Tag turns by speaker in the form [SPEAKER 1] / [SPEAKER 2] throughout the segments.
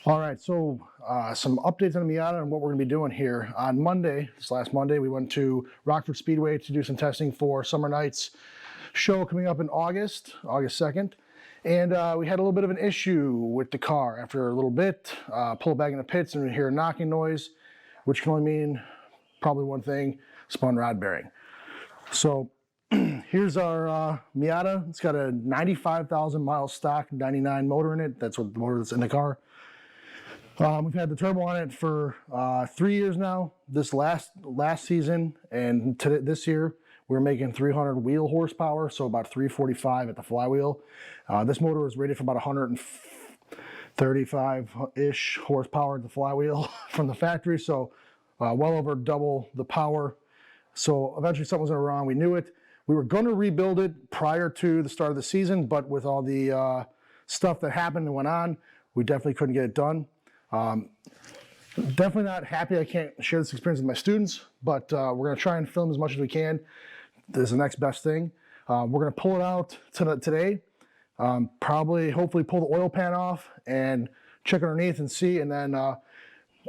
[SPEAKER 1] All right, so some updates on the Miata and what we're going to be doing here. On Monday, this last Monday, we went to Rockford Speedway to do some testing for Summer Nights show coming up in August 2nd. And we had a little bit of an issue with the car. After a little bit, pulled back in the pits and we hear a knocking noise, which can only mean probably one thing: spun rod bearing. So here's our Miata. It's got a 95,000 mile stock 99 motor in it. That's what the motor that's in the car. We've had the turbo on it for 3 years now. This last season and this year, we're making 300 wheel horsepower, so about 345 at the flywheel. This motor was rated for about 135-ish horsepower at the flywheel from the factory, so well over double the power. So eventually something was going wrong. We knew it. We were going to rebuild it prior to the start of the season, but with all the stuff that happened and went on, we definitely couldn't get it done. Definitely not happy I can't share this experience with my students, but we're going to try and film as much as we can. This is the next best thing. We're going to pull it out today, hopefully pull the oil pan off and check underneath and see. And then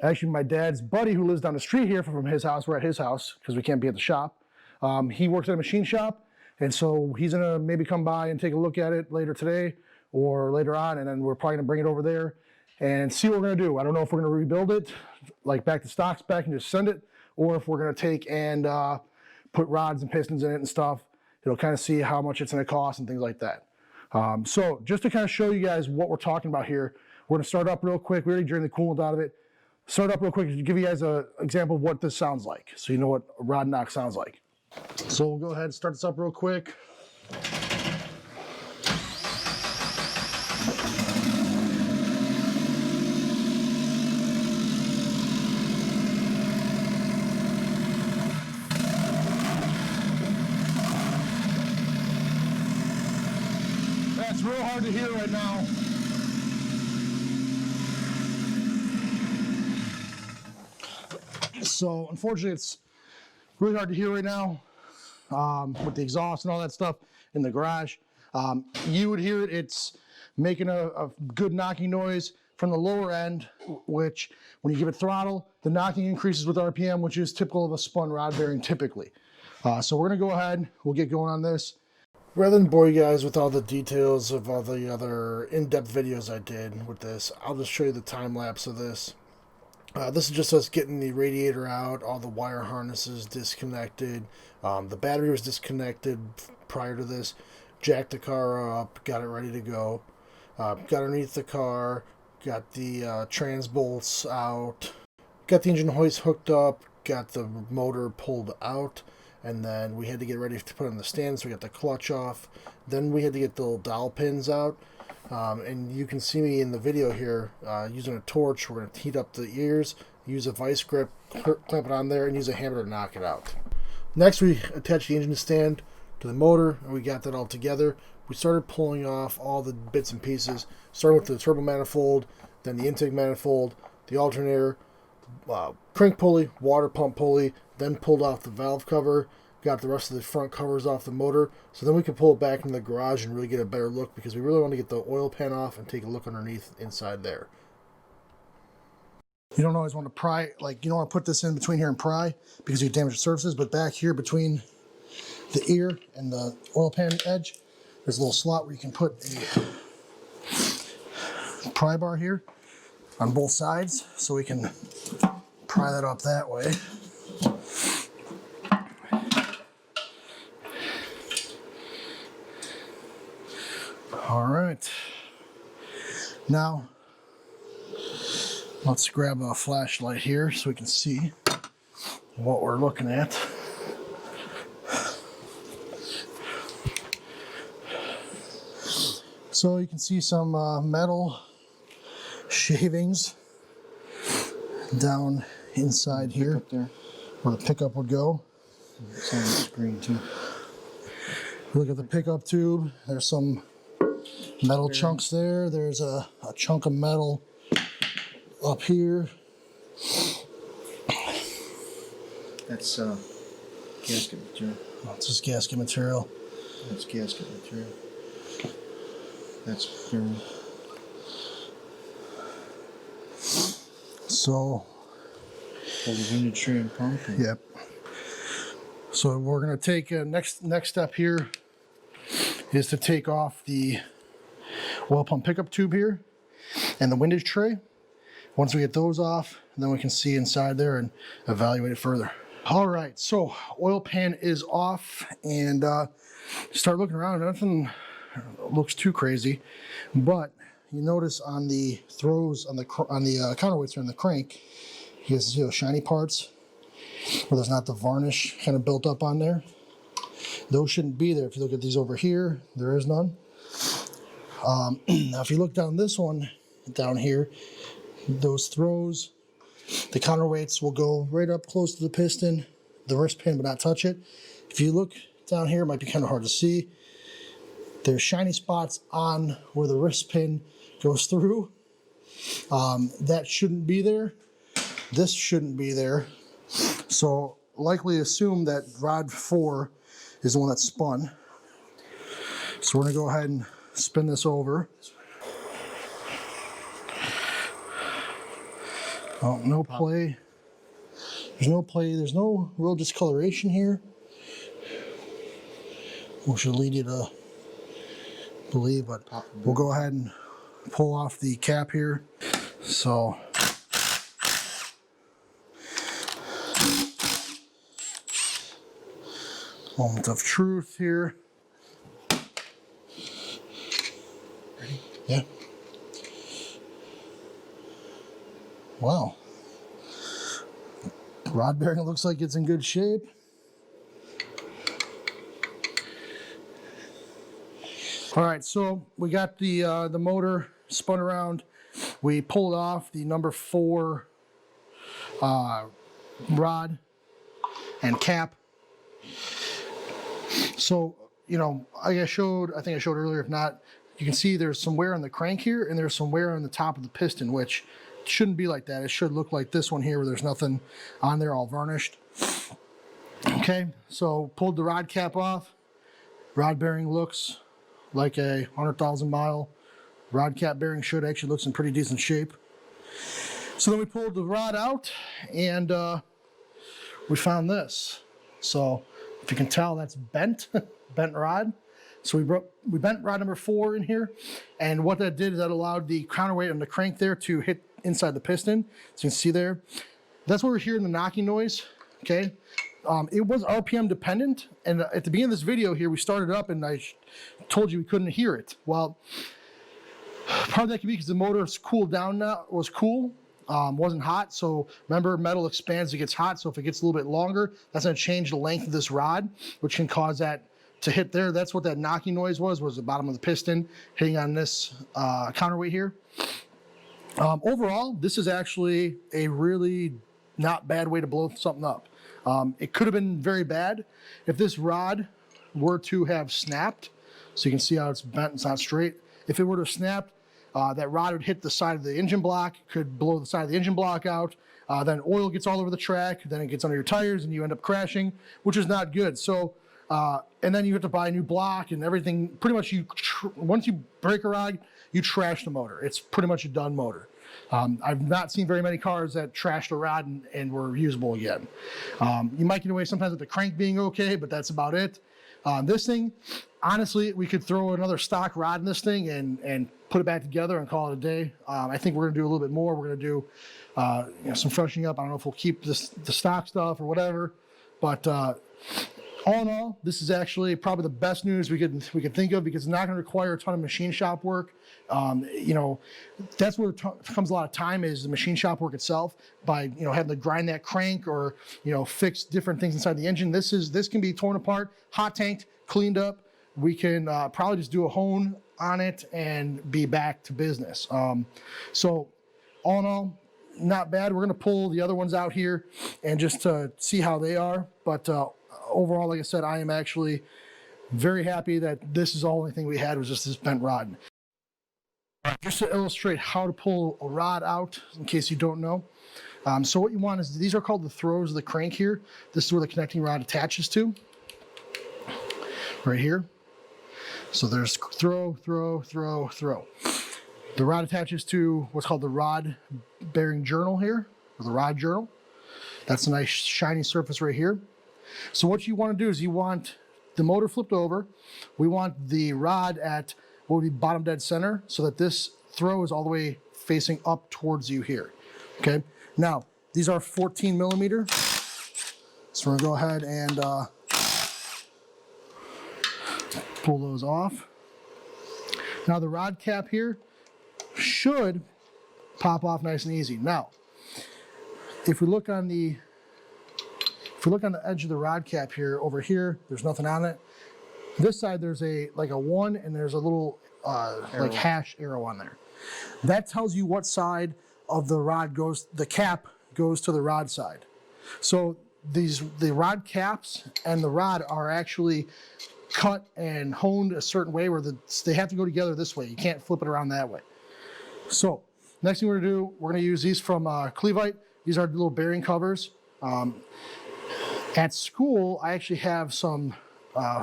[SPEAKER 1] actually my dad's buddy who lives down the street here from his house, we're at his house because we can't be at the shop. He works at a machine shop, and so he's going to maybe come by and take a look at it later today or later on, and then we're probably going to bring it over there and see what we're going to do. I don't know if we're going to rebuild it, like back to stock spec and just send it, or if we're going to take and put rods and pistons in it and stuff. It'll kind of see how much it's going to cost and things like that. So just to kind of show you guys what we're talking about here, we're going to start up real quick. We already drained the coolant out of it. Start up real quick to give you guys an example of what this sounds like, so you know what a rod knock sounds like. So we'll go ahead and start this up real quick. That's real hard to hear right now. So unfortunately it's really hard to hear right now with the exhaust and all that stuff in the garage. You would hear it. It's making a good knocking noise from the lower end, which when you give it throttle, the knocking increases with RPM, which is typical of a spun rod bearing typically. So we're going to go ahead. We'll get going on this. Rather than bore you guys with all the details of all the other in-depth videos I did with this, I'll just show you the time lapse of this. This is just us getting the radiator out, all the wire harnesses disconnected. The battery was disconnected prior to this. Jacked the car up, got it ready to go. Got underneath the car, got the trans bolts out, got the engine hoist hooked up, got the motor pulled out, and then we had to get ready to put it in the stand, so we got the clutch off. Then we had to get the little dowel pins out. And you can see me in the video here using a torch. We're going to heat up the ears, use a vice grip, clamp it on there, and use a hammer to knock it out. Next, we attach the engine stand to the motor, and we got that all together. We started pulling off all the bits and pieces, starting with the turbo manifold, then the intake manifold, the alternator, crank pulley, water pump pulley, then pulled off the valve cover, got the rest of the front covers off the motor, so then we could pull it back into the garage and really get a better look, because we really want to get the oil pan off and take a look underneath inside there. You don't always want to pry, like you don't want to put this in between here and pry because you damage the surfaces, but back here between the ear and the oil pan edge, there's a little slot where you can put a pry bar here on both sides, so we can pry that up that way. All right, now let's grab a flashlight here so we can see what we're looking at. So you can see some metal shavings down inside here where the pickup would go.
[SPEAKER 2] It's on the screen too.
[SPEAKER 1] Look at the pickup tube. There's some metal chunks there. There's a chunk of metal up here.
[SPEAKER 2] That's gasket material.
[SPEAKER 1] Oh, it's just gasket material.
[SPEAKER 2] That's gasket material. That's bearing.
[SPEAKER 1] So,
[SPEAKER 2] Pull the windage tray and pump. And
[SPEAKER 1] yep. So we're gonna take next step here is to take off the oil pump pickup tube here and the windage tray. Once we get those off, then we can see inside there and evaluate it further. All right, so oil pan is off, and start looking around. Nothing looks too crazy, but you notice on the throws on the counterweights or on the crank, you can see those shiny parts where there's not the varnish kind of built up on there. Those shouldn't be there. If you look at these over here, there is none. Now, if you look down this one, down here, those throws, the counterweights will go right up close to the piston, the wrist pin, but not touch it. If you look down here, it might be kind of hard to see. There's shiny spots on where the wrist pin goes through. That shouldn't be there. This shouldn't be there. So likely assume that rod 4 is the one that's spun. So we're gonna go ahead and spin this over. Oh, no play. There's no play. There's no real discoloration here, which should lead you to believe, but we'll go ahead and pull off the cap here. So moment of truth here.
[SPEAKER 2] Ready?
[SPEAKER 1] Yeah. Wow. Rod bearing looks like it's in good shape. All right, so we got the motor spun around. We pulled off the number 4 rod and cap. So, you know, I think I showed earlier, if not, you can see there's some wear on the crank here and there's some wear on the top of the piston, which shouldn't be like that. It should look like this one here where there's nothing on there, all varnished. Okay, so pulled the rod cap off. Rod bearing looks like a 100,000 mile rod cap bearing should. Actually looks in pretty decent shape. So then we pulled the rod out and we found this. So if you can tell, that's bent, bent rod. So we bent rod number 4 in here, and what that did is that allowed the counterweight on the crank there to hit inside the piston. So you can see there, that's where we're hearing the knocking noise. Okay, it was RPM dependent, and at the beginning of this video here, we started up and I told you we couldn't hear it. Well, part of that could be because the motor's cooled down now, was cool. Wasn't hot, so remember, metal expands, it gets hot, so if it gets a little bit longer, that's going to change the length of this rod, which can cause that to hit there. That's what that knocking noise was the bottom of the piston hitting on this counterweight here. Overall, this is actually a really not bad way to blow something up. It could have been very bad if this rod were to have snapped. So you can see how it's bent, it's not straight. If it were to have snapped, that rod would hit the side of the engine block, could blow the side of the engine block out. Then oil gets all over the track, then it gets under your tires and you end up crashing, which is not good. So, and then you have to buy a new block and everything. Pretty much once you break a rod, you trash the motor. It's pretty much a done motor. I've not seen very many cars that trashed a rod and were usable again. You might get away sometimes with the crank being okay, but that's about it. This thing, honestly, we could throw another stock rod in this thing and put it back together and call it a day. I think we're gonna do a little bit more. We're gonna do some freshening up. I don't know if we'll keep the stock stuff or whatever, but all in all, this is actually probably the best news we could think of, because it's not going to require a ton of machine shop work. You know, that's where it comes a lot of time, is the machine shop work itself, by having to grind that crank or fix different things inside the engine. This can be torn apart, hot tanked, cleaned up. We can probably just do a hone on it and be back to business. So all in all, not bad. We're going to pull the other ones out here and just see how they are, but overall, like I said, I am actually very happy that this is the only thing we had was just this bent rod. Just to illustrate how to pull a rod out, in case you don't know. So what you want is, these are called the throws of the crank here. This is where the connecting rod attaches to, right here. So there's throw, throw, throw, throw. The rod attaches to what's called the rod bearing journal here. or the rod journal. That's a nice shiny surface right here. So what you want to do is you want the motor flipped over. We want the rod at what would be bottom dead center so that this throw is all the way facing up towards you here. Okay. Now, these are 14 millimeter. So we're going to go ahead and pull those off. Now the rod cap here should pop off nice and easy. Now, if we look on the edge of the rod cap here, over here, there's nothing on it. This side there's like a 1 and there's a little like hash arrow on there. That tells you what side of the rod goes, the cap goes to the rod side. So the rod caps and the rod are actually cut and honed a certain way where they have to go together this way. You can't flip it around that way. So next thing we're gonna do, we're gonna use these from Clevite. These are little bearing covers. At school, I actually have some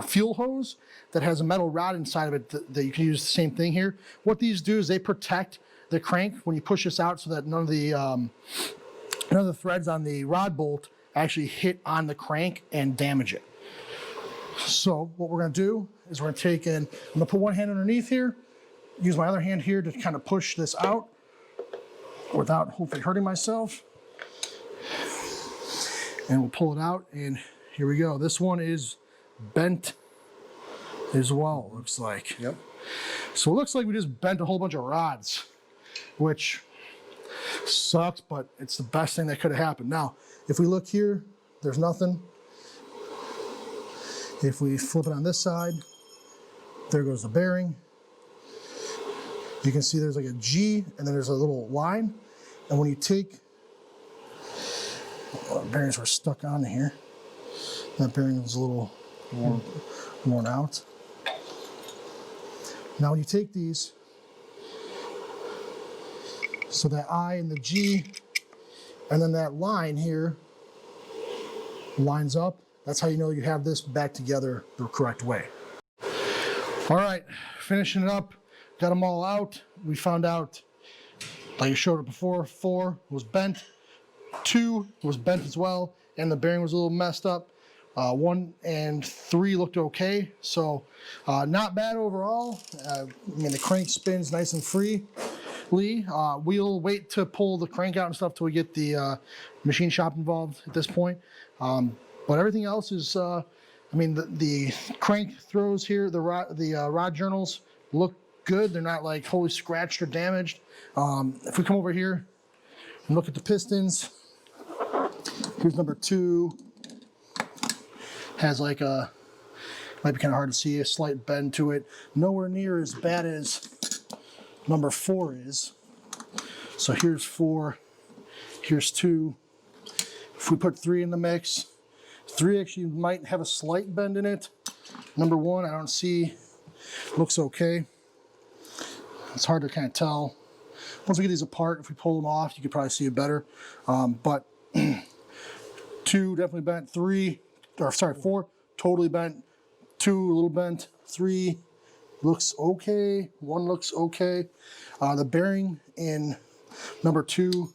[SPEAKER 1] fuel hose that has a metal rod inside of it that you can use the same thing here. What these do is they protect the crank when you push this out so that none of the threads on the rod bolt actually hit on the crank and damage it. So what we're gonna do is we're gonna take and I'm gonna put one hand underneath here, use my other hand here to kind of push this out without hopefully hurting myself. And we'll pull it out, and here we go. This one is bent as well, looks like.
[SPEAKER 2] Yep.
[SPEAKER 1] So it looks like we just bent a whole bunch of rods, which sucks, but it's the best thing that could have happened. Now, if we look here, there's nothing. If we flip it on this side, there goes the bearing. You can see there's like a G, and then there's a little line. And when you take, bearings were stuck on here. That bearing was a little worn out. Now when you take these, so that I and the G, and then that line here lines up, that's how you know you have this back together the correct way. All right, finishing it up, got them all out. We found out, like I showed it before, 4 was bent, 2 was bent as well, and the bearing was a little messed up. 1 and 3 looked okay, so not bad overall. I mean, the crank spins nice and freely. We'll wait to pull the crank out and stuff till we get the machine shop involved at this point. But everything else is, I mean, the crank throws here, the rod journals look good. They're not like wholly scratched or damaged. If we come over here and look at the pistons, here's number 2. Has like a, might be kind of hard to see, a slight bend to it. Nowhere near as bad as number 4 is. So here's 4, here's 2. If we put 3 in the mix, 3 actually might have a slight bend in it. Number 1, I don't see, looks okay. It's hard to kind of tell. Once we get these apart, if we pull them off, you could probably see it better. But 2 definitely bent, 4 totally bent, 2 a little bent, 3 looks okay, 1 looks okay. The bearing in number 2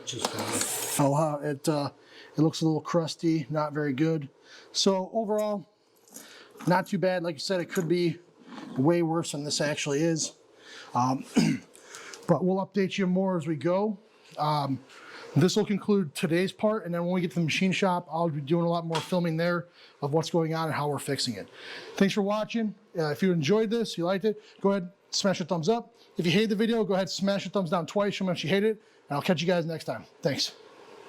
[SPEAKER 2] just
[SPEAKER 1] fell out. It looks a little crusty, not very good. So overall, not too bad. Like I said, it could be way worse than this actually is. But we'll update you more as we go. This will conclude today's part, and then when we get to the machine shop, I'll be doing a lot more filming there of what's going on and how we're fixing it. Thanks for watching. If you enjoyed this, you liked it, go ahead, smash a thumbs up. If you hated the video, go ahead, smash a thumbs down twice, show me if you hate it, and I'll catch you guys next time. Thanks.